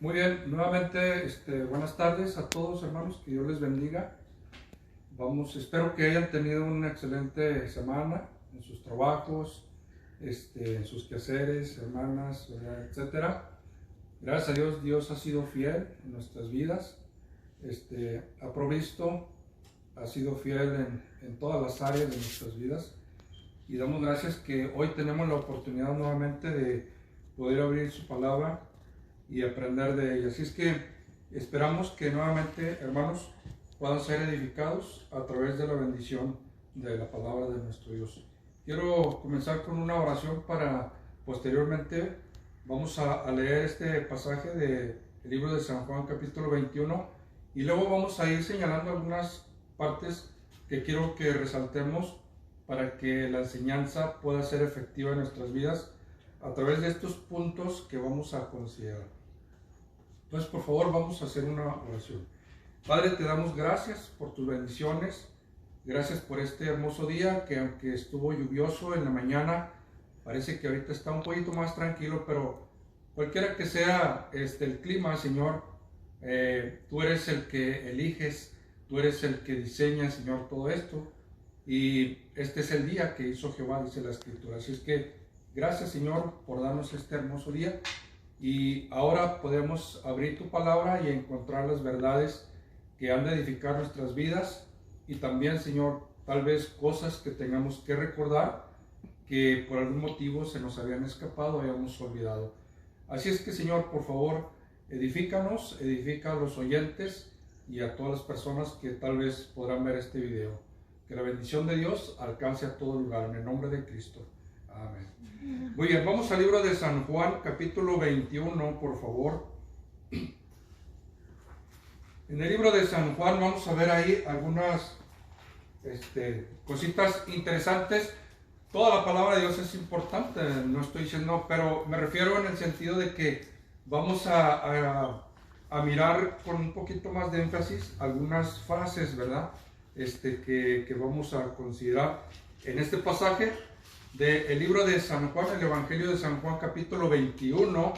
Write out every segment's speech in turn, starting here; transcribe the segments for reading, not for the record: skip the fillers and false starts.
Muy bien, nuevamente buenas tardes a todos, hermanos, que Dios les bendiga. Espero que hayan tenido una excelente semana en sus trabajos, en sus quehaceres, hermanas, ¿verdad? Etcétera. Gracias a Dios, Dios ha sido fiel en nuestras vidas, ha provisto, ha sido fiel en todas las áreas de nuestras vidas, y damos gracias que hoy tenemos la oportunidad nuevamente de poder abrir su palabra y aprender de ella. Así es que esperamos que nuevamente, hermanos, puedan ser edificados a través de la bendición de la palabra de nuestro Dios. Quiero comenzar con una oración para posteriormente vamos a leer este pasaje del libro de San Juan capítulo 21 y luego vamos a ir señalando algunas partes que quiero que resaltemos para que la enseñanza pueda ser efectiva en nuestras vidas a través de estos puntos que vamos a considerar. Entonces, por favor, vamos a hacer una oración. Padre, te damos gracias por tus bendiciones, gracias por este hermoso día que aunque estuvo lluvioso en la mañana, parece que ahorita está un poquito más tranquilo, pero cualquiera que sea el clima, Señor, tú eres el que eliges, tú eres el que diseña, Señor, todo esto, y este es el día que hizo Jehová, dice la Escritura. Así es que gracias, Señor, por darnos este hermoso día. Y ahora podemos abrir tu palabra y encontrar las verdades que han de edificar nuestras vidas. Y también, Señor, tal vez cosas que tengamos que recordar que por algún motivo se nos habían escapado, habíamos olvidado. Así es que, Señor, por favor, edifícanos, edifica a los oyentes y a todas las personas que tal vez podrán ver este video. Que la bendición de Dios alcance a todo lugar, en el nombre de Cristo. Amén. Muy bien, vamos al libro de San Juan, capítulo 21, por favor. En el libro de San Juan vamos a ver ahí algunas cositas interesantes. Toda la palabra de Dios es importante, no estoy diciendo, pero me refiero en el sentido de que vamos a mirar con un poquito más de énfasis algunas frases, ¿verdad? Que vamos a considerar en este pasaje del libro de San Juan, el Evangelio de San Juan, capítulo 21.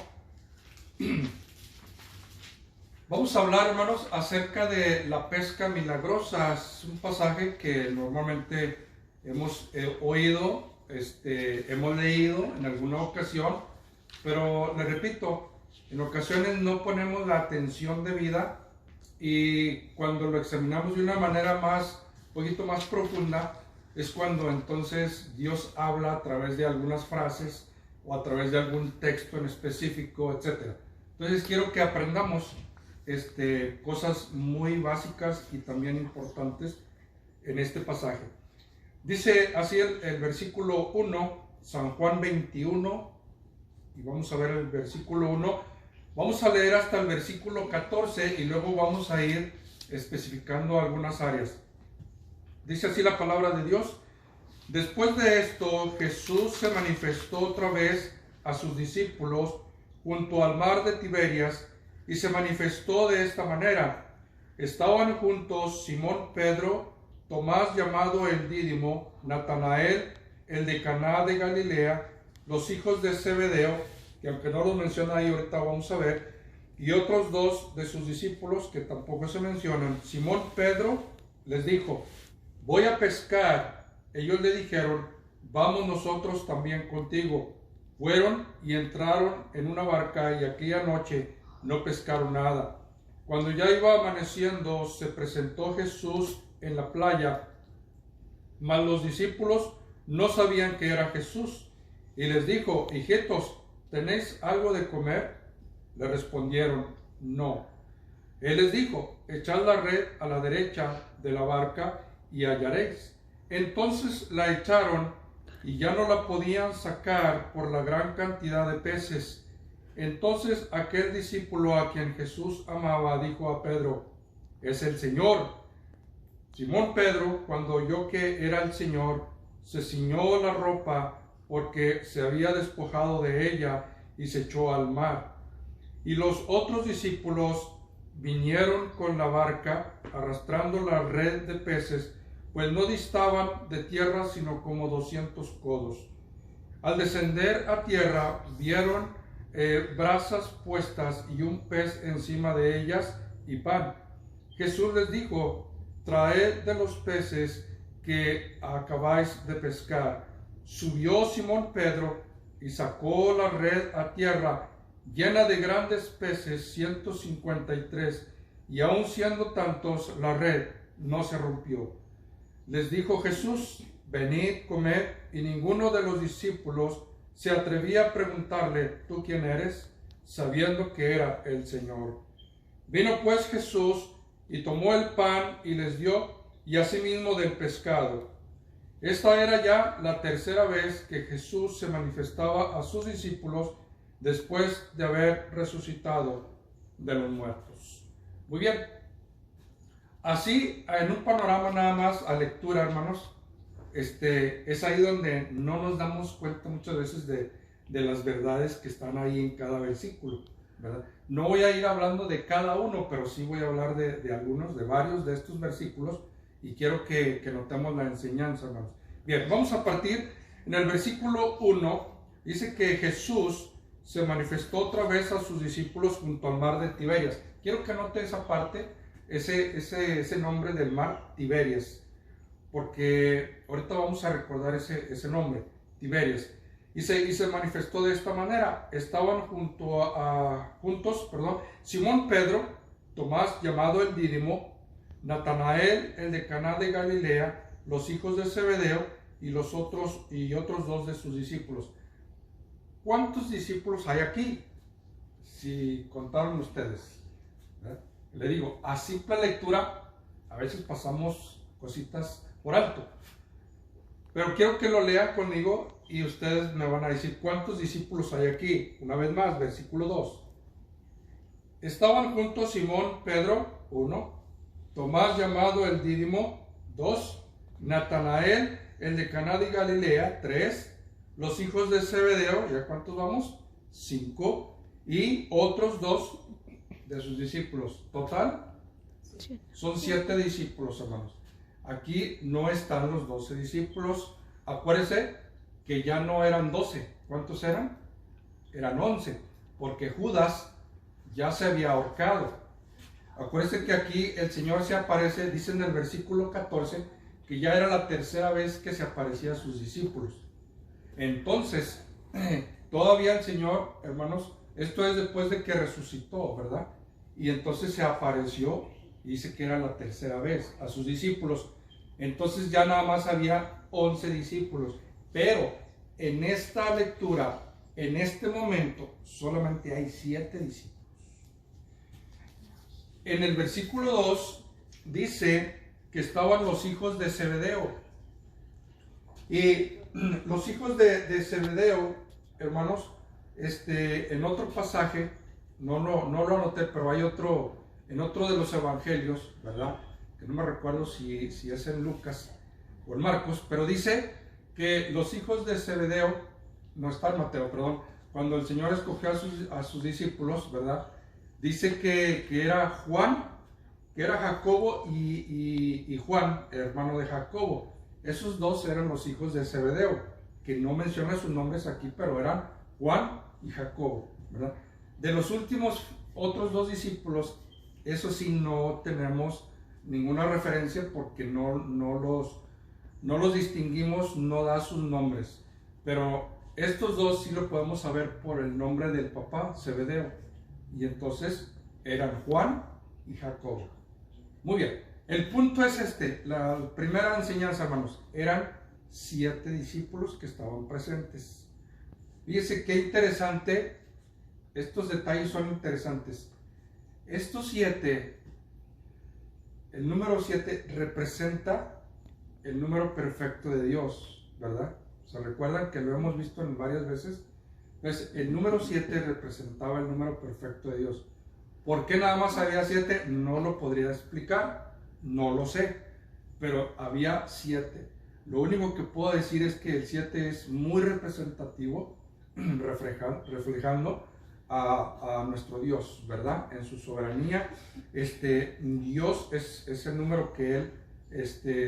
Vamos a hablar, hermanos, acerca de la pesca milagrosa. Es un pasaje que normalmente hemos oído, hemos leído en alguna ocasión, pero le repito, en ocasiones no ponemos la atención debida y cuando lo examinamos de una manera un poquito más profunda, es cuando entonces Dios habla a través de algunas frases o a través de algún texto en específico, etc. Entonces quiero que aprendamos cosas muy básicas y también importantes en este pasaje. Dice así el versículo 1, San Juan 21, y vamos a ver el versículo 1. Vamos a leer hasta el versículo 14 y luego vamos a ir especificando algunas áreas. Dice así la palabra de Dios. Después de esto, Jesús se manifestó otra vez a sus discípulos junto al mar de Tiberias y se manifestó de esta manera. Estaban juntos Simón Pedro, Tomás llamado el Dídimo, Natanael, el de Caná de Galilea, los hijos de Zebedeo, que aunque no los menciona ahí ahorita vamos a ver, y otros dos de sus discípulos que tampoco se mencionan. Simón Pedro les dijo: voy a pescar. Ellos le dijeron: vamos nosotros también contigo. Fueron y entraron en una barca y aquella noche no pescaron nada. Cuando ya iba amaneciendo, se presentó Jesús en la playa, mas los discípulos no sabían que era Jesús. Y les dijo: hijitos, ¿tenéis algo de comer? Le respondieron: no. Él les dijo: echad la red a la derecha de la barca y hallaréis. Entonces la echaron y ya no la podían sacar por la gran cantidad de peces. Entonces aquel discípulo a quien Jesús amaba dijo a Pedro: es el Señor. Simón Pedro, cuando oyó que era el Señor, se ciñó la ropa porque se había despojado de ella y se echó al mar. Y los otros discípulos vinieron con la barca arrastrando la red de peces, pues no distaban de tierra sino como 200 codos. Al descender a tierra vieron brasas puestas y un pez encima de ellas y pan. Jesús les dijo: traed de los peces que acabáis de pescar. Subió Simón Pedro y sacó la red a tierra, llena de grandes peces, 153, y aun siendo tantos, la red no se rompió. Les dijo Jesús: venid, comed, y ninguno de los discípulos se atrevía a preguntarle: ¿tú quién eres?, sabiendo que era el Señor. Vino pues Jesús y tomó el pan y les dio, y asimismo del pescado. Esta era ya la tercera vez que Jesús se manifestaba a sus discípulos después de haber resucitado de los muertos. Muy bien. Así, en un panorama nada más a lectura, hermanos, es ahí donde no nos damos cuenta muchas veces de las verdades que están ahí en cada versículo, ¿verdad? No voy a ir hablando de cada uno, pero sí voy a hablar de algunos, de varios de estos versículos, y quiero que notemos la enseñanza, hermanos. Bien, vamos a partir en el versículo 1. Dice que Jesús se manifestó otra vez a sus discípulos junto al mar de Tiberias. Quiero que note esa parte, ese nombre del mar, Tiberias, porque ahorita vamos a recordar ese nombre, Tiberias. Y se manifestó de esta manera. Estaban juntos, Simón Pedro, Tomás llamado el Dídimo, Natanael el de Caná de Galilea, los hijos de Zebedeo y otros dos de sus discípulos. ¿Cuántos discípulos hay aquí? Si contaron ustedes, ¿verdad? Le digo, a simple lectura a veces pasamos cositas por alto, pero quiero que lo lean conmigo y ustedes me van a decir cuántos discípulos hay aquí. Una vez más, versículo 2. Estaban juntos Simón Pedro, 1, Tomás llamado el Dídimo, 2, Natanael el de Caná de Galilea, 3, los hijos de Zebedeo, ¿ya cuántos vamos? 5, y otros 2 de sus discípulos. Total, son 7 discípulos, hermanos. Aquí no están los 12 discípulos. Acuérdense que ya no eran 12. ¿Cuántos eran? Eran 11, porque Judas ya se había ahorcado. Acuérdense que aquí el Señor se aparece, dice en el versículo 14, que ya era la tercera vez que se aparecía a sus discípulos. Entonces, todavía el Señor, hermanos, esto es después de que resucitó, ¿verdad? Y entonces se apareció, y dice que era la tercera vez, a sus discípulos. Entonces ya nada más había 11 discípulos. Pero en esta lectura, en este momento, solamente hay 7 discípulos. En el versículo 2 dice que estaban los hijos de Zebedeo. Y los hijos de Zebedeo, hermanos, en otro pasaje, no lo anoté, pero hay otro, en otro de los evangelios, ¿verdad? Que no me recuerdo si es en Lucas o en Marcos, pero dice que los hijos de Zebedeo, no está en Mateo, perdón, cuando el Señor escogió a sus discípulos, ¿verdad? Dice que era Juan, que era Jacobo y Juan, hermano de Jacobo. Esos dos eran los hijos de Zebedeo, que no menciona sus nombres aquí, pero eran Juan y Jacobo, ¿verdad? De los últimos otros 2 discípulos, eso sí no tenemos ninguna referencia porque no los distinguimos, no da sus nombres. Pero estos 2 sí lo podemos saber por el nombre del papá, Zebedeo. Y entonces eran Juan y Jacobo. Muy bien, el punto es la primera enseñanza, hermanos, eran 7 discípulos que estaban presentes. Fíjense qué interesante, estos detalles son interesantes. Estos 7, el número 7 representa el número perfecto de Dios, ¿verdad? ¿Se recuerdan que lo hemos visto en varias veces? Pues el número 7 representaba el número perfecto de Dios. ¿Por qué nada más había 7? No lo podría explicar, no lo sé, pero había 7. Lo único que puedo decir es que el 7 es muy representativo, reflejando a nuestro Dios, ¿verdad? En su soberanía, Dios es el número que Él,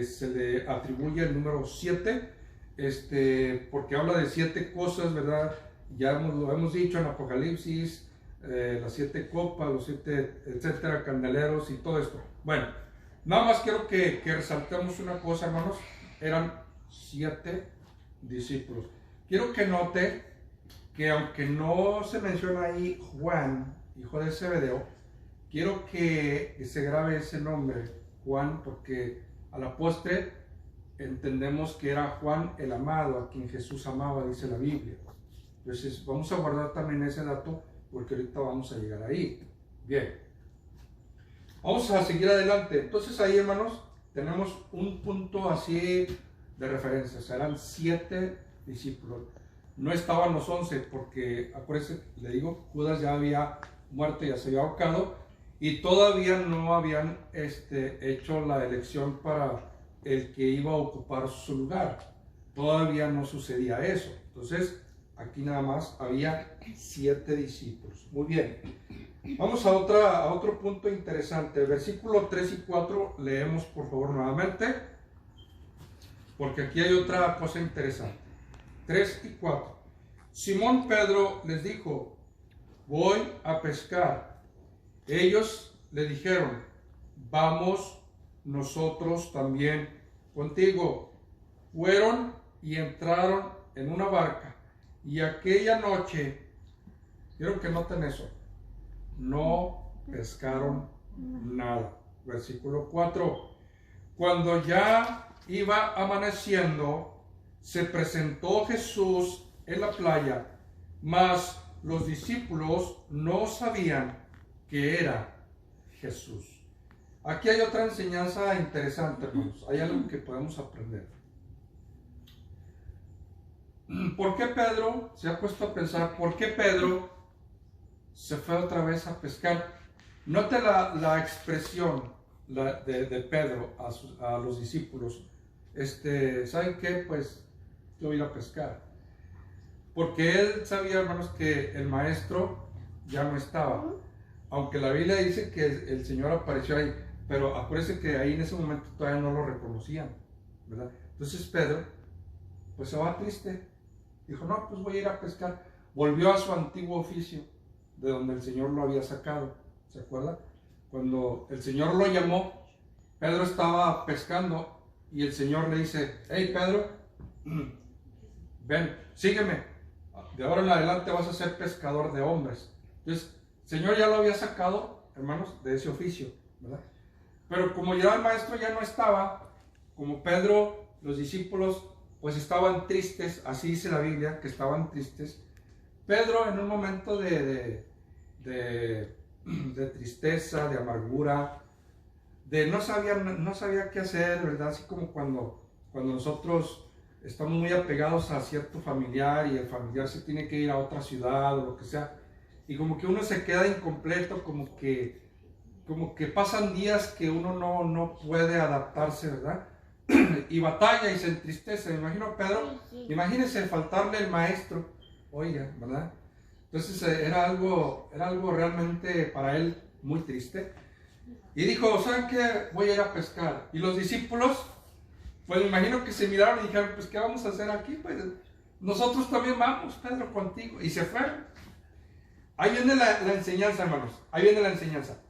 se le atribuye el número 7, porque habla de 7 cosas, ¿verdad? lo hemos dicho en Apocalipsis, las 7 copas, los 7, etcétera, candeleros y todo esto. Bueno, nada más quiero que resaltemos una cosa, hermanos. Eran 7 discípulos. Quiero que note que aunque no se menciona ahí Juan, hijo de Zebedeo, quiero que se grabe ese nombre, Juan, porque a la postre entendemos que era Juan el amado, a quien Jesús amaba, dice la Biblia. Entonces vamos a guardar también ese dato, porque ahorita vamos a llegar ahí. Bien, vamos a seguir adelante. Entonces ahí, hermanos, tenemos un punto así de referencia. Serán 7 discípulos. No estaban los 11, porque acuérdense, le digo, Judas ya había muerto, ya se había ahorcado, y todavía no habían hecho la elección para el que iba a ocupar su lugar. Todavía no sucedía eso. Entonces, aquí nada más había 7 discípulos. Muy bien. Vamos a otro punto interesante. Versículo 3 y 4, leemos por favor nuevamente, porque aquí hay otra cosa interesante. 3 y 4. Simón Pedro les dijo: voy a pescar. Ellos le dijeron: vamos nosotros también contigo. Fueron y entraron en una barca, y aquella noche, quiero que noten eso, no pescaron nada. Versículo 4. Cuando ya iba amaneciendo, se presentó Jesús en la playa, mas los discípulos no sabían que era Jesús. Aquí hay otra enseñanza interesante, hermanos. Hay algo que podemos aprender. ¿Por qué Pedro se ha puesto a pensar? ¿Por qué Pedro se fue otra vez a pescar? Note la expresión de Pedro a los discípulos. ¿Saben qué? Pues yo voy a ir a pescar. Porque él sabía, hermanos, que el maestro ya no estaba. Aunque la Biblia dice que el Señor apareció ahí, pero acuérdense que ahí en ese momento todavía no lo reconocían, ¿verdad? Entonces Pedro, pues se va triste. Dijo: no, pues voy a ir a pescar. Volvió a su antiguo oficio, de donde el Señor lo había sacado. ¿Se acuerda? Cuando el Señor lo llamó, Pedro estaba pescando y el Señor le dice: hey Pedro, ven, sígueme. De ahora en adelante vas a ser pescador de hombres. Entonces, el Señor ya lo había sacado, hermanos, de ese oficio, ¿verdad? Pero como ya el maestro ya no estaba, como Pedro, los discípulos, pues estaban tristes, así dice la Biblia, que estaban tristes. Pedro, en un momento de tristeza, de amargura, no sabía qué hacer, ¿verdad? Así como cuando nosotros estamos muy apegados a cierto familiar y el familiar se tiene que ir a otra ciudad o lo que sea, y como que uno se queda incompleto, como que pasan días que uno no puede adaptarse, ¿verdad? Y batalla y se entristece. Me imagino Pedro, imagínense faltarle el maestro, oiga, ¿verdad? Entonces era algo realmente para él muy triste. Y dijo: ¿saben qué? Voy a ir a pescar. Y los discípulos, pues me imagino que se miraron y dijeron: pues ¿qué vamos a hacer aquí? Pues nosotros también vamos, Pedro, contigo. Y se fueron. Ahí viene la enseñanza, hermanos. Ahí viene la enseñanza.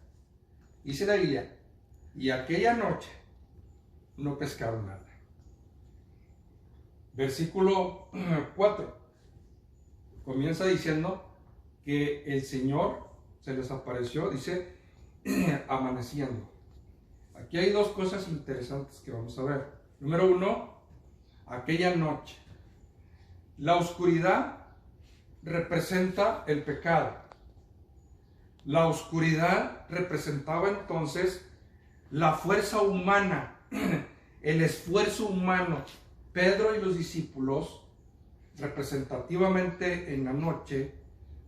Dice la Biblia: y aquella noche no pescaron nada. Versículo 4. Comienza diciendo que el Señor se les apareció, dice, amaneciendo. Aquí hay dos cosas interesantes que vamos a ver. Número 1, aquella noche. La oscuridad representa el pecado. La oscuridad representaba entonces la fuerza humana, el esfuerzo humano. Pedro y los discípulos, representativamente en la noche,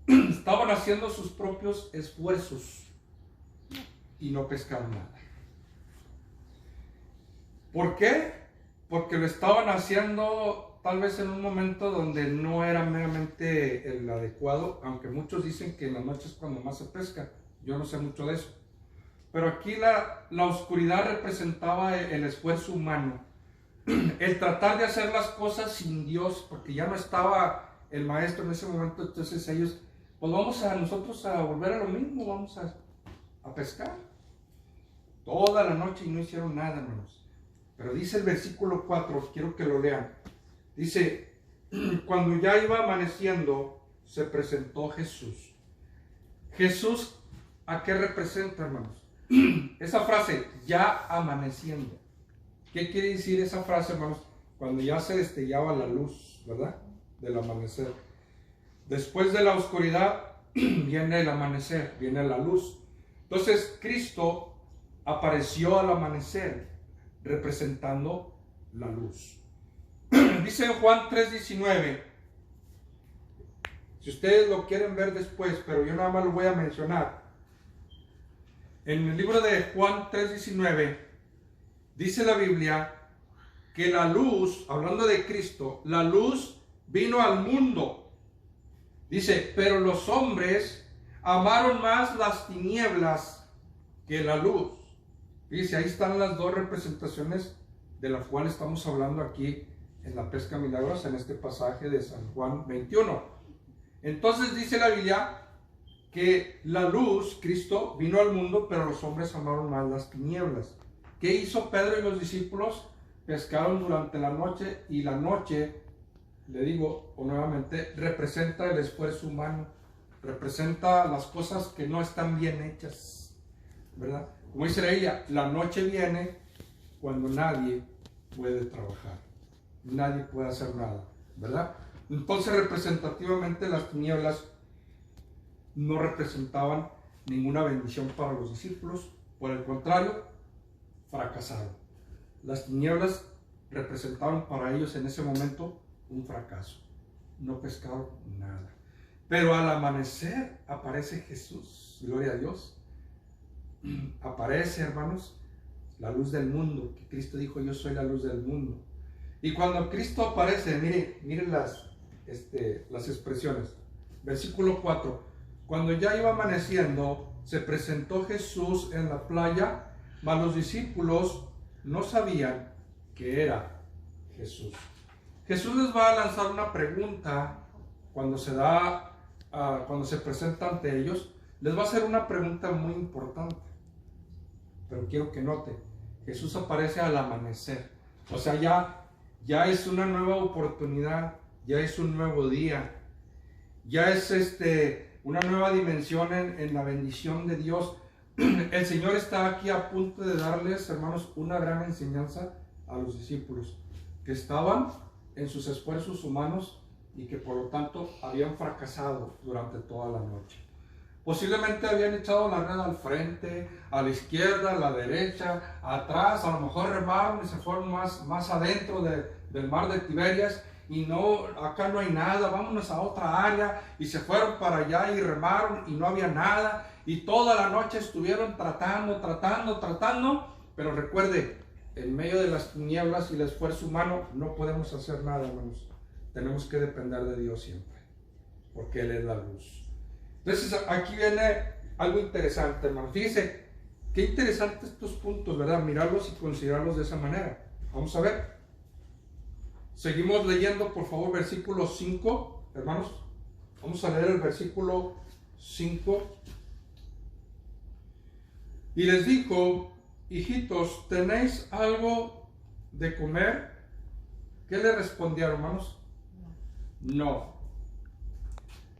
estaban haciendo sus propios esfuerzos y no pescaron nada. ¿Por qué? Porque lo estaban haciendo tal vez en un momento donde no era meramente el adecuado, aunque muchos dicen que en la noche es cuando más se pesca. Yo no sé mucho de eso. Pero aquí la oscuridad representaba el esfuerzo humano, el tratar de hacer las cosas sin Dios, porque ya no estaba el maestro en ese momento. Entonces ellos, pues vamos a nosotros a volver a lo mismo, vamos a pescar. Toda la noche y no hicieron nada, hermanos. Pero dice el versículo 4, quiero que lo lean. Dice, cuando ya iba amaneciendo, se presentó Jesús. Jesús, ¿a qué representa, hermanos? Esa frase, ya amaneciendo. ¿Qué quiere decir esa frase, hermanos? Cuando ya se destellaba la luz, ¿verdad? Del amanecer. Después de la oscuridad viene el amanecer, viene la luz. Entonces Cristo apareció al amanecer, representando la luz. Dice Juan 3:19. Si ustedes lo quieren ver después, pero yo nada más lo voy a mencionar. En el libro de Juan 3:19 dice la Biblia que la luz, hablando de Cristo, la luz vino al mundo. Dice, pero los hombres amaron más las tinieblas que la luz. Dice, ahí están las dos representaciones de las cuales estamos hablando aquí en la pesca milagrosa, en este pasaje de San Juan 21. Entonces dice la Biblia que la luz, Cristo, vino al mundo, pero los hombres amaron más las tinieblas. ¿Qué hizo Pedro y los discípulos? Pescaron durante la noche, y la noche, le digo nuevamente, representa el esfuerzo humano, representa las cosas que no están bien hechas, ¿verdad? Como dice la Biblia, la noche viene cuando nadie puede trabajar, nadie puede hacer nada, ¿verdad? Entonces, representativamente, las tinieblas no representaban ninguna bendición para los discípulos, por el contrario, fracasaron. Las tinieblas representaban para ellos en ese momento un fracaso, no pescaron nada. Pero al amanecer aparece Jesús, gloria a Dios. Aparece, hermanos, la luz del mundo, que Cristo dijo, yo soy la luz del mundo. Y cuando Cristo aparece, miren las expresiones. Versículo 4, cuando ya iba amaneciendo, se presentó Jesús en la playa, mas los discípulos no sabían que era Jesús. Jesús les va a lanzar una pregunta cuando se presenta ante ellos. Les va a hacer una pregunta muy importante, pero quiero que noten, Jesús aparece al amanecer, o sea, ya es una nueva oportunidad, ya es un nuevo día, ya es una nueva dimensión en la bendición de Dios. El Señor está aquí a punto de darles, hermanos, una gran enseñanza a los discípulos que estaban en sus esfuerzos humanos y que por lo tanto habían fracasado durante toda la noche. Posiblemente habían echado la red al frente, a la izquierda, a la derecha, atrás, a lo mejor remaron y se fueron más adentro del mar de Tiberias, y no, acá no hay nada, vámonos a otra área, y se fueron para allá y remaron y no había nada, y toda la noche estuvieron tratando, pero recuerde, en medio de las tinieblas y el esfuerzo humano no podemos hacer nada, hermanos. Tenemos que depender de Dios siempre, porque Él es la luz. Entonces aquí viene algo interesante, hermanos. Fíjense, qué interesantes estos puntos, ¿verdad? Mirarlos y considerarlos de esa manera. Vamos a ver. Seguimos leyendo, por favor, versículo 5, hermanos. Vamos a leer el versículo 5. Y les dijo, hijitos, ¿tenéis algo de comer? ¿Qué le respondieron, hermanos? No.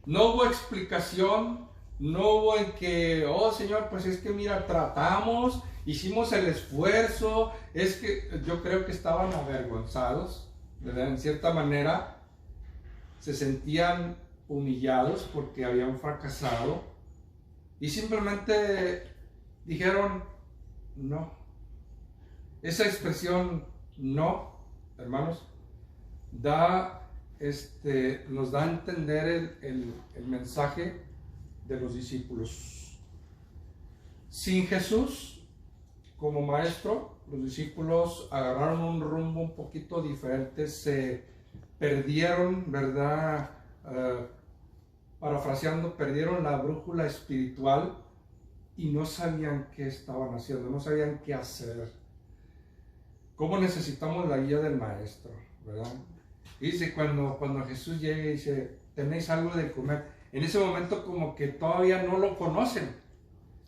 No hubo explicación, no hubo en que, oh Señor, pues es que mira, tratamos, hicimos el esfuerzo. Es que yo creo que estaban avergonzados, ¿verdad? En cierta manera se sentían humillados porque habían fracasado y simplemente dijeron no. Esa expresión no, hermanos, nos da a entender el mensaje de los discípulos. Sin Jesús como maestro, los discípulos agarraron un rumbo un poquito diferente, se perdieron, ¿verdad? Parafraseando, perdieron la brújula espiritual y no sabían qué estaban haciendo, no sabían qué hacer. ¿Cómo necesitamos la guía del maestro, verdad? Dice, cuando Jesús llega y dice, tenéis algo de comer. En ese momento como que todavía no lo conocen.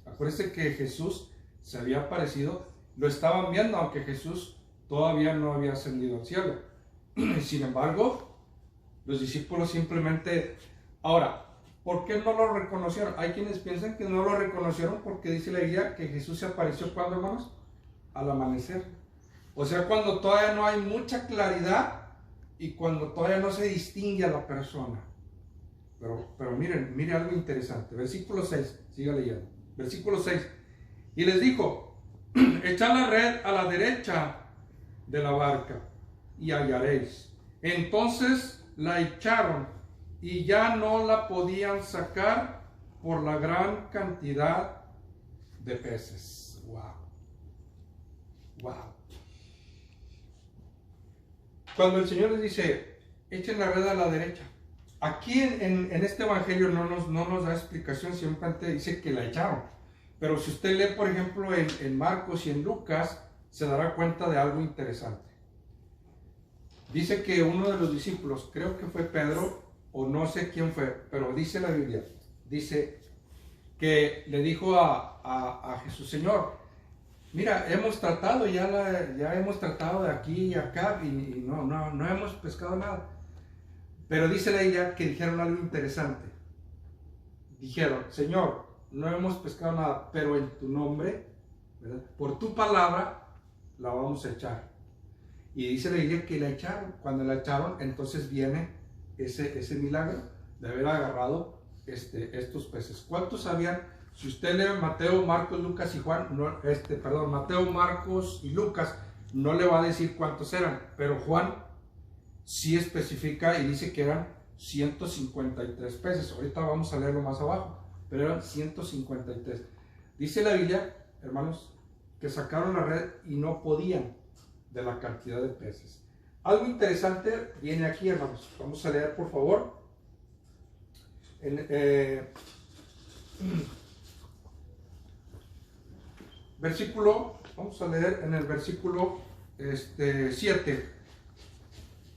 Acuérdense que Jesús se había aparecido, lo estaban viendo, aunque Jesús todavía no había ascendido al cielo. Sin embargo, los discípulos simplemente... Ahora, ¿por qué no lo reconocieron? Hay quienes piensan que no lo reconocieron porque dice la Biblia que Jesús se apareció, ¿cuándo, hermanos? Al amanecer. O sea, cuando todavía no hay mucha claridad y cuando todavía no se distingue a la persona. Pero miren, mire algo interesante. Versículo 6, siga leyendo. Versículo 6. Y les dijo, echad la red a la derecha de la barca y hallaréis. Entonces la echaron y ya no la podían sacar por la gran cantidad de peces. Wow. Wow. Cuando el Señor les dice, echen la red a la derecha. Aquí en este evangelio no nos da explicación, simplemente dice que la echaron. Pero si usted lee, por ejemplo, en Marcos y en Lucas, se dará cuenta de algo interesante. Dice que uno de los discípulos, creo que fue Pedro, o no sé quién fue, pero dice la Biblia, dice que le dijo a Jesús, Señor, mira, hemos tratado, ya hemos tratado de aquí y acá y no hemos pescado nada. Pero dice la Biblia que dijeron algo interesante. Dijeron, Señor, no hemos pescado nada, pero en tu nombre, ¿verdad? Por tu palabra, la vamos a echar. Y dice la Biblia que la echaron. Cuando la echaron, entonces viene ese milagro de haber agarrado estos peces. ¿Cuántos sabían? Si usted lee Mateo, Marcos, Lucas y Juan, Mateo, Marcos y Lucas, no le va a decir cuántos eran, pero Juan sí especifica y dice que eran 153 peces. Ahorita vamos a leerlo más abajo, pero eran 153. Dice la Biblia, hermanos, que sacaron la red y no podían de la cantidad de peces. Algo interesante viene aquí, hermanos. Vamos a leer, por favor. Vamos a leer en el versículo 7.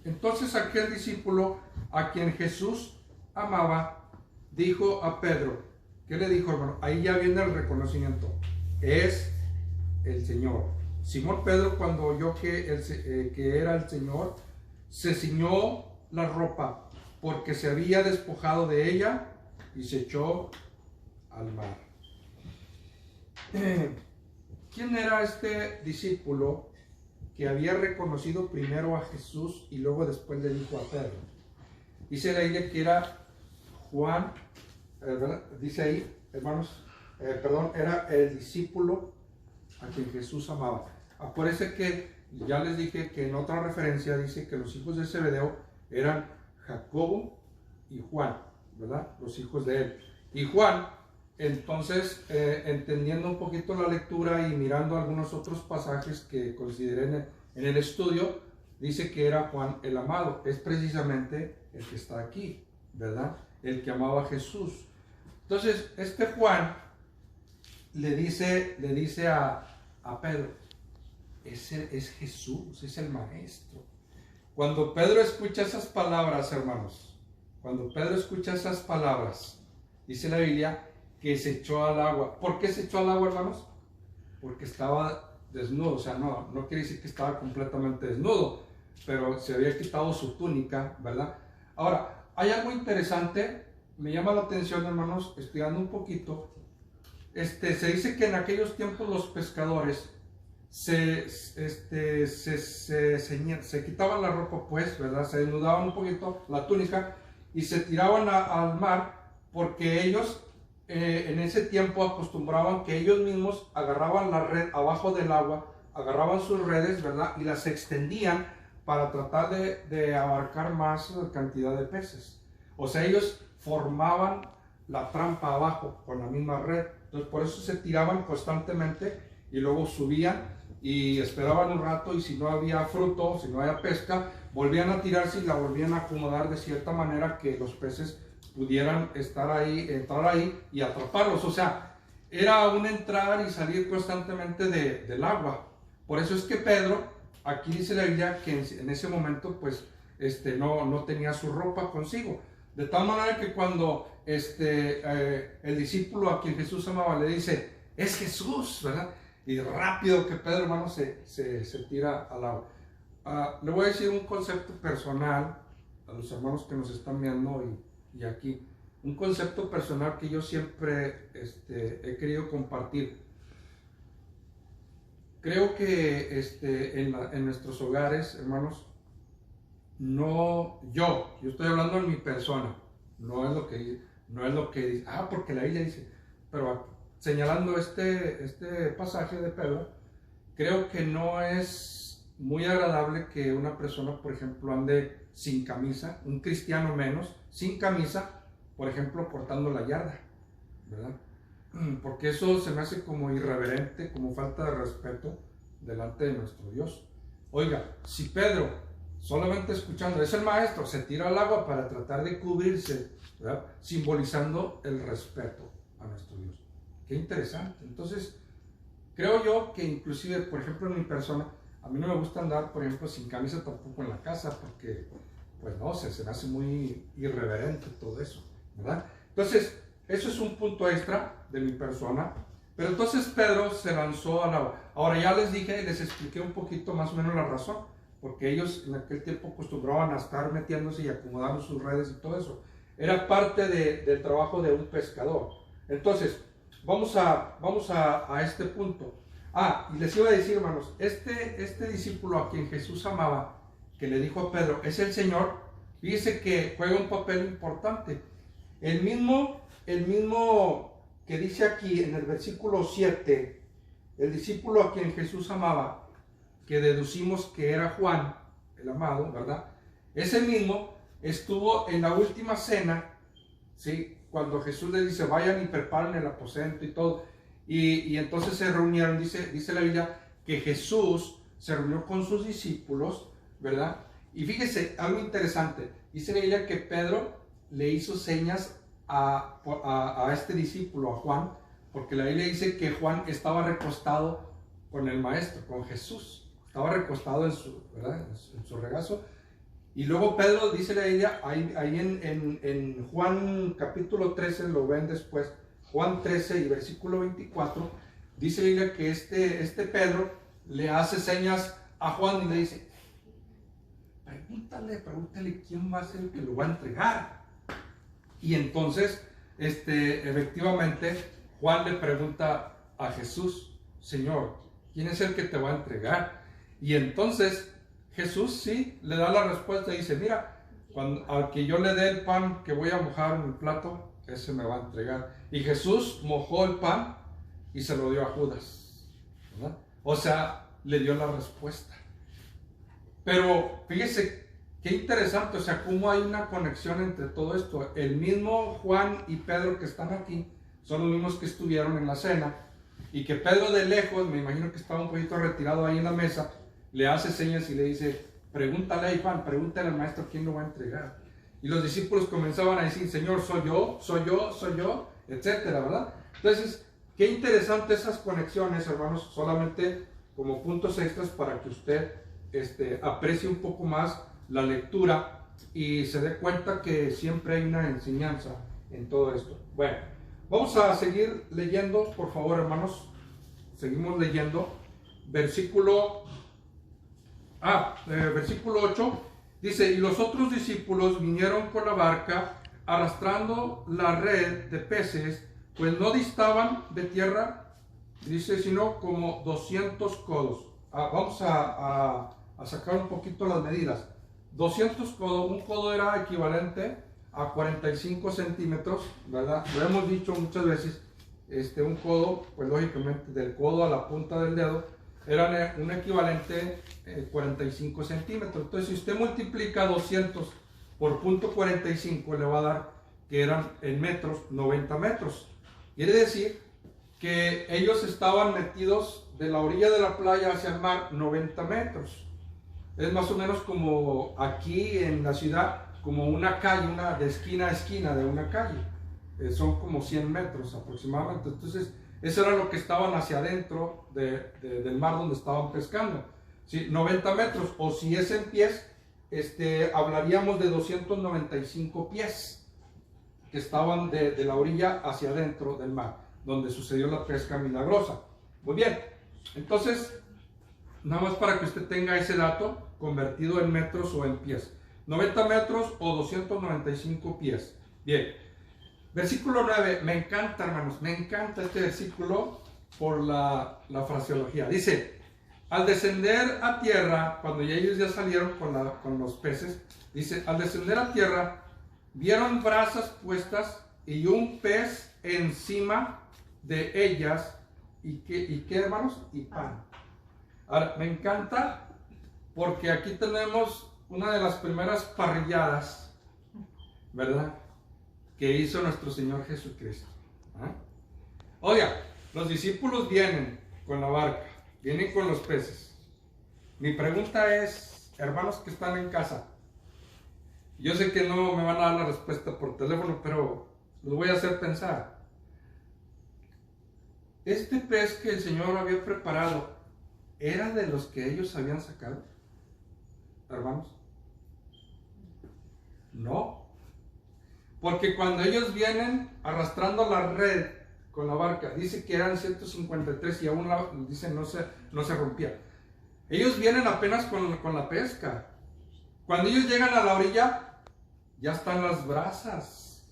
Entonces aquel discípulo a quien Jesús amaba, dijo a Pedro, ¿qué le dijo, hermano? Ahí ya viene el reconocimiento, es el Señor. Simón Pedro, cuando oyó que era el Señor, se ciñó la ropa, porque se había despojado de ella, y se echó al mar. ¿Quién era este discípulo que había reconocido primero a Jesús y luego después le dijo a Pedro? Dice la Biblia que era Juan, dice ahí, hermanos, era el discípulo a quien Jesús amaba. Acuérdense que ya les dije que en otra referencia dice que los hijos de Zebedeo eran Jacobo y Juan, ¿verdad? Los hijos de él. Y Juan, entonces, entendiendo un poquito la lectura y mirando algunos otros pasajes que consideré en el estudio, dice que era Juan el amado. Es precisamente el que está aquí, ¿verdad? El que amaba a Jesús. Entonces, este Juan le dice a Pedro, ese es Jesús, es el maestro. Cuando Pedro escucha esas palabras, hermanos, cuando Pedro escucha esas palabras, dice la Biblia que se echó al agua. ¿Por qué se echó al agua, hermanos? Porque estaba desnudo, o sea, no quiere decir que estaba completamente desnudo, pero se había quitado su túnica, ¿verdad? Ahora, hay algo interesante, me llama la atención, hermanos, estudiando un poquito. Se dice que en aquellos tiempos los pescadores se quitaban la ropa, pues, ¿verdad? Se desnudaban un poquito la túnica y se tiraban al mar, porque ellos en ese tiempo acostumbraban que ellos mismos agarraban la red abajo del agua, agarraban sus redes, ¿verdad? Y las extendían para tratar de abarcar más cantidad de peces. O sea, ellos formaban la trampa abajo con la misma red. Entonces, por eso se tiraban constantemente y luego subían y esperaban un rato, y si no había fruto, si no había pesca, volvían a tirarse y la volvían a acomodar de cierta manera que los peces pudieran entrar ahí y atraparlos. O sea, era un entrar y salir constantemente del agua. Por eso es que Pedro, aquí dice la Biblia que en ese momento pues no tenía su ropa consigo. De tal manera que cuando el discípulo a quien Jesús amaba le dice, es Jesús, ¿verdad? Y rápido que Pedro, hermano, se tira al agua. Le voy a decir un concepto personal a los hermanos que nos están viendo y aquí. Un concepto personal que yo siempre he querido compartir. Creo que en nuestros hogares, hermanos, yo estoy hablando en mi persona, no es lo que dice, porque la Biblia dice, pero señalando este pasaje de Pedro, creo que no es muy agradable que una persona, por ejemplo, ande sin camisa, un cristiano menos, sin camisa, por ejemplo, cortando la yarda, ¿verdad? Porque eso se me hace como irreverente, como falta de respeto delante de nuestro Dios. Oiga, si Pedro, solamente escuchando, es el maestro, se tira al agua para tratar de cubrirse, ¿verdad? Simbolizando el respeto a nuestro Dios. Qué interesante. Entonces, creo yo que inclusive, por ejemplo, en mi persona, a mí no me gusta andar, por ejemplo, sin camisa tampoco en la casa, porque, pues no, se me hace muy irreverente todo eso, ¿verdad? Entonces, eso es un punto extra de mi persona. Pero entonces Pedro se lanzó al agua. Ahora ya les expliqué un poquito más o menos la razón, porque ellos en aquel tiempo acostumbraban a estar metiéndose y acomodando sus redes y todo eso. Era parte del trabajo de un pescador. Entonces, vamos a este punto. Y les iba a decir, hermanos, este discípulo a quien Jesús amaba, que le dijo a Pedro, es el Señor, fíjese que juega un papel importante. El mismo que dice aquí en el versículo 7, el discípulo a quien Jesús amaba, que deducimos que era Juan, el amado, ¿verdad? Ese mismo estuvo en la última cena, ¿sí? Cuando Jesús le dice, vayan y preparen el aposento y todo. Y entonces se reunieron, dice la Biblia, que Jesús se reunió con sus discípulos, ¿verdad? Y fíjese, algo interesante, dice la Biblia que Pedro le hizo señas a este discípulo, a Juan, porque la Biblia dice que Juan estaba recostado con el maestro, con Jesús, estaba recostado en su regazo, y luego Pedro, dice la Biblia, ahí en Juan capítulo 13, lo ven después, Juan 13 y versículo 24, dice la Biblia que este Pedro le hace señas a Juan y le dice, pregúntale quién va a ser el que lo va a entregar. Y entonces, efectivamente, Juan le pregunta a Jesús, Señor, ¿quién es el que te va a entregar? Y entonces Jesús sí le da la respuesta y dice, mira, al que yo le dé el pan que voy a mojar en el plato, ese me va a entregar. Y Jesús mojó el pan y se lo dio a Judas, ¿verdad? O sea, le dio la respuesta. Pero fíjese qué interesante, o sea, cómo hay una conexión entre todo esto. El mismo Juan y Pedro que están aquí son los mismos que estuvieron en la cena, y que Pedro de lejos, me imagino que estaba un poquito retirado ahí en la mesa, le hace señas y le dice, pregúntale a Juan, pregúntale al maestro quién lo va a entregar. Y los discípulos comenzaban a decir, Señor, soy yo, etcétera, ¿verdad? Entonces, qué interesante esas conexiones, hermanos, solamente como puntos extras para que usted aprecie un poco más la lectura y se dé cuenta que siempre hay una enseñanza en todo esto. Bueno, vamos a seguir leyendo, por favor, hermanos. Seguimos leyendo. Versículo 8 dice, y los otros discípulos vinieron con la barca arrastrando la red de peces, pues no distaban de tierra, dice, sino como 200 codos. Vamos a sacar un poquito las medidas. 200 codos, un codo era equivalente a 45 centímetros, ¿verdad? Lo hemos dicho muchas veces, un codo, pues lógicamente del codo a la punta del dedo, era un equivalente 45 centímetros. Entonces, si usted multiplica 200 por punto 45, le va a dar que eran en metros, 90 metros. Quiere decir que ellos estaban metidos de la orilla de la playa hacia el mar 90 metros. Es más o menos como aquí en la ciudad, como una calle, de esquina a esquina de una calle. Son como 100 metros aproximadamente. Entonces, eso era lo que estaban hacia adentro del mar donde estaban pescando. ¿Sí? 90 metros, o si es en pies, hablaríamos de 295 pies. que estaban de la orilla hacia adentro del mar, donde sucedió la pesca milagrosa. Muy bien, entonces, nada más para que usted tenga ese dato convertido en metros o en pies. 90 metros o 295 pies. Bien, versículo 9, me encanta, hermanos, me encanta este versículo por la fraseología. Dice, al descender a tierra, cuando ellos ya salieron con los peces, dice, al descender a tierra, vieron brasas puestas y un pez encima de ellas. ¿Y qué, hermanos? Y pan. Ahora, me encanta porque aquí tenemos una de las primeras parrilladas, ¿verdad?, que hizo nuestro Señor Jesucristo. ¿Ah? Oiga, los discípulos vienen con la barca, vienen con los peces. Mi pregunta es, hermanos que están en casa, yo sé que no me van a dar la respuesta por teléfono, pero los voy a hacer pensar. ¿Este pez que el Señor había preparado era de los que ellos habían sacado, hermanos? No. Porque cuando ellos vienen arrastrando la red con la barca, dice que eran 153 y aún dice no se rompía. Ellos vienen apenas con la pesca. Cuando ellos llegan a la orilla, ya están las brasas.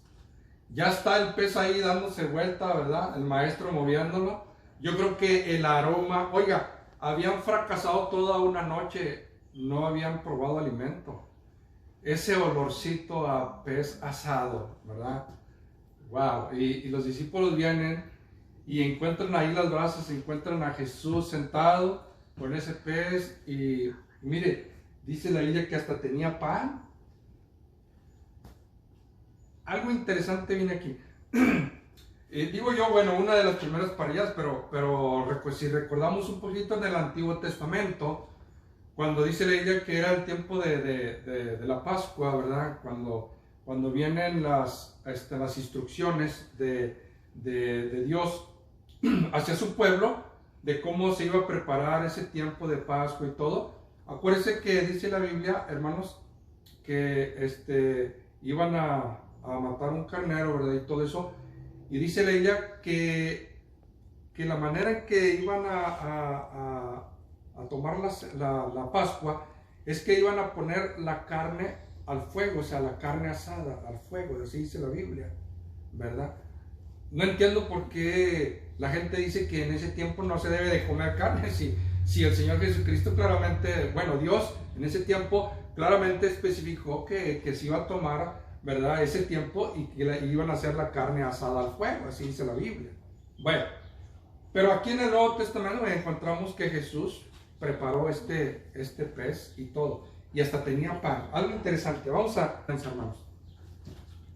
Ya está el pez ahí dándose vuelta, ¿verdad? El maestro moviéndolo. Yo creo que el aroma, oiga, habían fracasado toda una noche, no habían probado alimento. Ese olorcito a pez asado, ¿verdad? Wow, y los discípulos vienen y encuentran ahí las brasas, encuentran a Jesús sentado con ese pez y mire, dice la Biblia que hasta tenía pan. Algo interesante viene aquí. Digo yo, bueno, una de las primeras parrillas, pero si recordamos un poquito en el Antiguo Testamento, cuando dice la Biblia que era el tiempo de la Pascua, ¿verdad? Cuando vienen las instrucciones de Dios hacia su pueblo, de cómo se iba a preparar ese tiempo de Pascua y todo. Acuérdense que dice la Biblia, hermanos, que iban a matar un carnero, ¿verdad? Y todo eso. Y dice la Biblia que la manera en que iban a tomar la Pascua es que iban a poner la carne al fuego, o sea, la carne asada al fuego, así dice la Biblia, ¿verdad? No entiendo por qué la gente dice que en ese tiempo no se debe de comer carne, si el Señor Jesucristo claramente, bueno, Dios en ese tiempo claramente especificó que se iba a tomar, ¿verdad?, ese tiempo y que iban a hacer la carne asada al fuego, así dice la Biblia. Bueno, pero aquí en el Nuevo Testamento encontramos que Jesús preparó este pez y todo, y hasta tenía pan. Algo interesante, vamos a pensar, hermanos.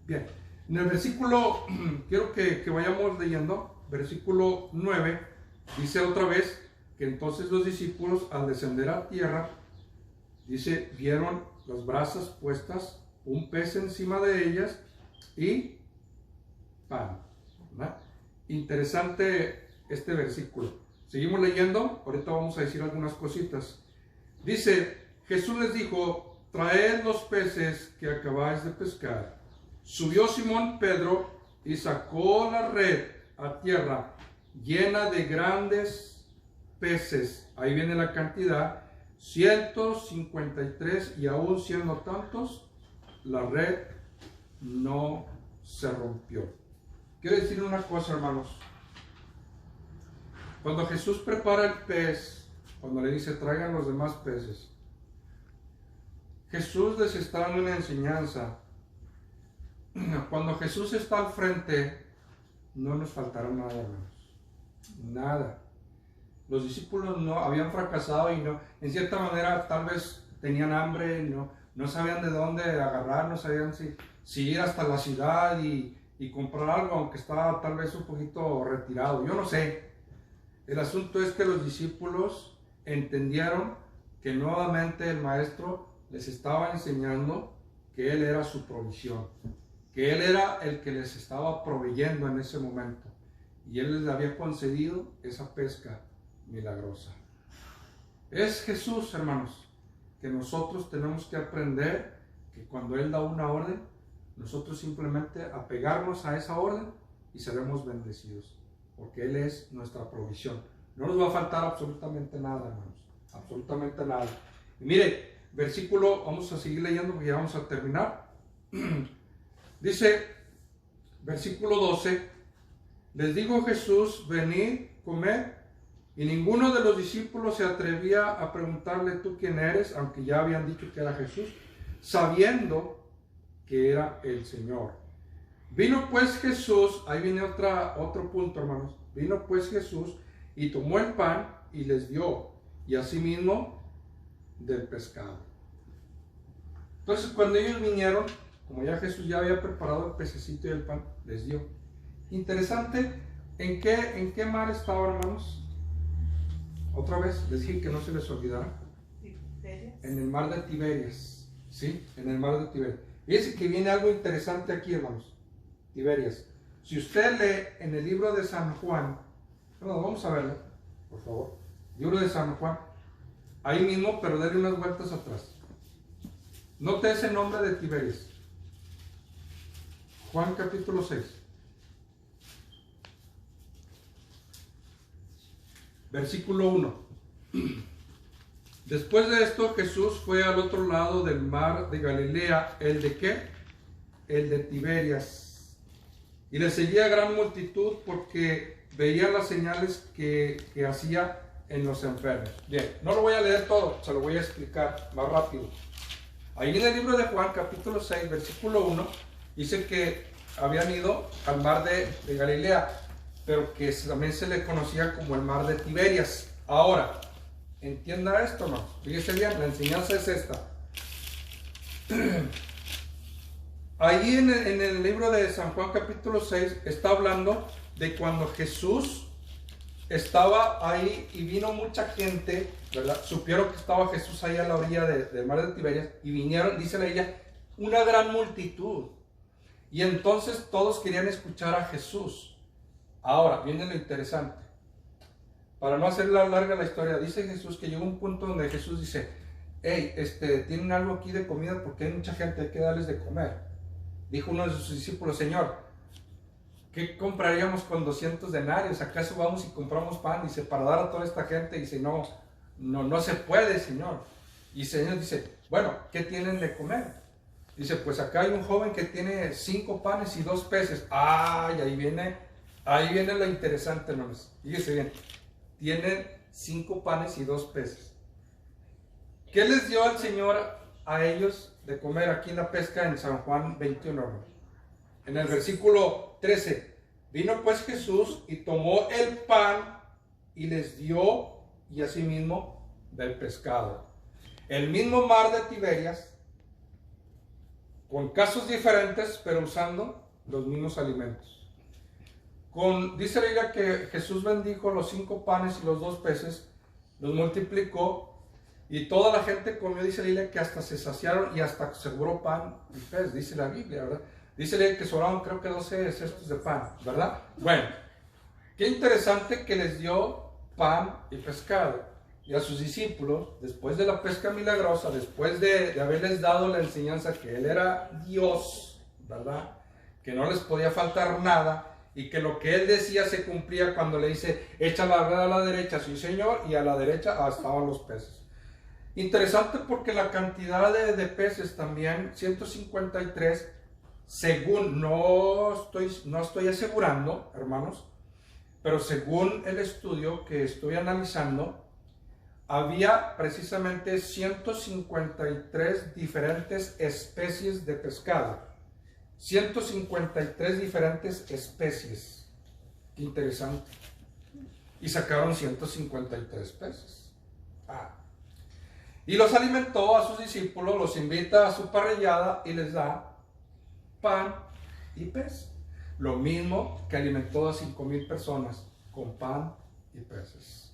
Bien, en el versículo, quiero que vayamos leyendo, versículo 9, dice otra vez que entonces los discípulos al descender a tierra, dice, vieron las brasas puestas, un pez encima de ellas y pan, ¿verdad? Interesante este versículo. Seguimos leyendo, ahorita vamos a decir algunas cositas. Dice, Jesús les dijo, traed los peces que acabáis de pescar. Subió Simón Pedro y sacó la red a tierra llena de grandes peces. Ahí viene la cantidad, 153, y aún siendo tantos, la red no se rompió. Quiero decir una cosa, hermanos. Cuando Jesús prepara el pez, cuando le dice traigan los demás peces, Jesús les está dando una enseñanza. Cuando Jesús está al frente, no nos faltará nada, hermanos. Nada. Los discípulos no habían fracasado y no, en cierta manera tal vez tenían hambre, no sabían de dónde agarrar, no sabían si ir hasta la ciudad y comprar algo, aunque estaba tal vez un poquito retirado. Yo no sé. El asunto es que los discípulos entendieron que nuevamente el Maestro les estaba enseñando que Él era su provisión, que Él era el que les estaba proveyendo en ese momento, y Él les había concedido esa pesca milagrosa. Es Jesús, hermanos, que nosotros tenemos que aprender que cuando Él da una orden, nosotros simplemente apegarnos a esa orden y seremos bendecidos, porque Él es nuestra provisión. No nos va a faltar absolutamente nada, hermanos, absolutamente nada. Y mire, versículo, vamos a seguir leyendo porque ya vamos a terminar. Dice, versículo 12, les dijo Jesús, venid, comed, y ninguno de los discípulos se atrevía a preguntarle, ¿tú quién eres? Aunque ya habían dicho que era Jesús, sabiendo que era el Señor. Vino pues Jesús, ahí viene otro punto, hermanos. Vino pues Jesús y tomó el pan y les dio, y asimismo del pescado. Entonces cuando ellos vinieron, como ya Jesús ya había preparado el pececito y el pan, les dio. Interesante, ¿en qué mar estaba, hermanos? Otra vez, les dije que no se les olvidara. En el mar de Tiberias, ¿sí? En el mar de Tiberias. Fíjense que viene algo interesante aquí, hermanos. Tiberias. Si usted lee en el libro de San Juan, bueno, vamos a verlo, por favor. Libro de San Juan, ahí mismo, pero denle unas vueltas atrás. Note ese nombre de Tiberias. Juan capítulo 6. Versículo 1. Después de esto, Jesús fue al otro lado del mar de Galilea. ¿El de qué? El de Tiberias. Y le seguía gran multitud porque veía las señales que hacía en los enfermos. Bien, no lo voy a leer todo, se lo voy a explicar más rápido. Ahí en el libro de Juan, capítulo 6, versículo 1, dice que habían ido al mar de Galilea, pero que también se le conocía como el mar de Tiberias. Ahora, entienda esto, ¿no? Fíjese bien, la enseñanza es esta. Ahí en el libro de San Juan capítulo 6 está hablando de cuando Jesús estaba ahí y vino mucha gente, ¿verdad? Supieron que estaba Jesús ahí a la orilla del mar de Tiberias y vinieron, dice ella, una gran multitud. Y entonces todos querían escuchar a Jesús. Ahora, viene lo interesante. Para no hacerla larga la historia, dice Jesús que llegó un punto donde Jesús dice, hey, tienen algo aquí de comida porque hay mucha gente, hay que darles de comer. Dijo uno de sus discípulos, Señor, ¿qué compraríamos con 200 denarios? ¿Acaso vamos y compramos pan? Dice, para dar a toda esta gente. Dice, no se puede, Señor. Y el Señor dice, bueno, ¿qué tienen de comer? Dice, pues acá hay un joven que tiene 5 panes y 2 peces. Ay, ahí viene lo interesante, hermanos. Fíjese bien, tienen 5 panes y 2 peces. ¿Qué les dio el Señor a ellos de comer aquí en la pesca en San Juan 21, hermanos? En el versículo 13, vino pues Jesús y tomó el pan y les dio, y asimismo del pescado. El mismo mar de Tiberias, con casos diferentes, pero usando los mismos alimentos. Dice la Biblia que Jesús bendijo los 5 panes y los 2 peces, los multiplicó, y toda la gente comió, dice la Biblia, que hasta se saciaron y hasta sobró pan y pez, dice la Biblia, ¿verdad? Dice que sobraron creo que 12 cestos de pan, ¿verdad? Bueno, qué interesante que les dio pan y pescado. Y a sus discípulos, después de la pesca milagrosa, después de haberles dado la enseñanza que Él era Dios, ¿verdad? Que no les podía faltar nada y que lo que Él decía se cumplía cuando le dice, echa la red a la derecha, sí Señor, y a la derecha estaban los peces. Interesante porque la cantidad de peces también, 153, según, no estoy asegurando, hermanos, pero según el estudio que estoy analizando, había precisamente 153 diferentes especies de pescado. 153 diferentes especies. Qué interesante. Y sacaron 153 peces. Y los alimentó a sus discípulos, los invita a su parrillada y les da pan y pez. Lo mismo que alimentó a 5,000 personas con pan y peces.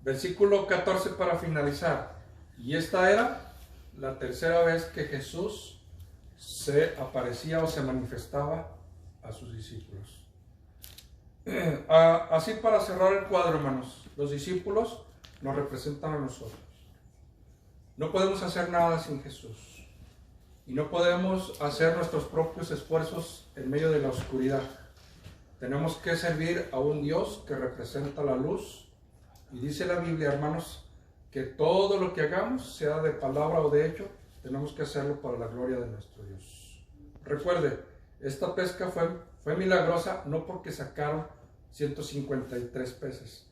Versículo 14 para finalizar. Y esta era la tercera vez que Jesús se aparecía o se manifestaba a sus discípulos. Así para cerrar el cuadro, hermanos, los discípulos nos representan a nosotros. No podemos hacer nada sin Jesús. Y no podemos hacer nuestros propios esfuerzos en medio de la oscuridad. Tenemos que servir a un Dios que representa la luz. Y dice la Biblia, hermanos, que todo lo que hagamos, sea de palabra o de hecho, tenemos que hacerlo para la gloria de nuestro Dios. Recuerde, esta pesca fue milagrosa no porque sacaron 153 peces.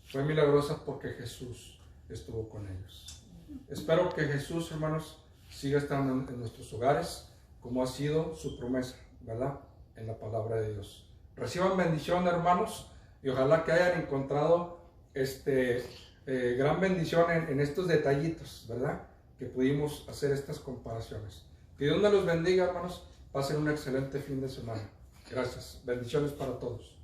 Fue milagrosa porque Jesús estuvo con ellos. Espero que Jesús, hermanos, siga estando en nuestros hogares, como ha sido su promesa, ¿verdad? En la palabra de Dios. Reciban bendición, hermanos, y ojalá que hayan encontrado gran bendición en estos detallitos, ¿verdad? Que pudimos hacer estas comparaciones. Que Dios me los bendiga, hermanos. Pasen un excelente fin de semana. Gracias. Bendiciones para todos.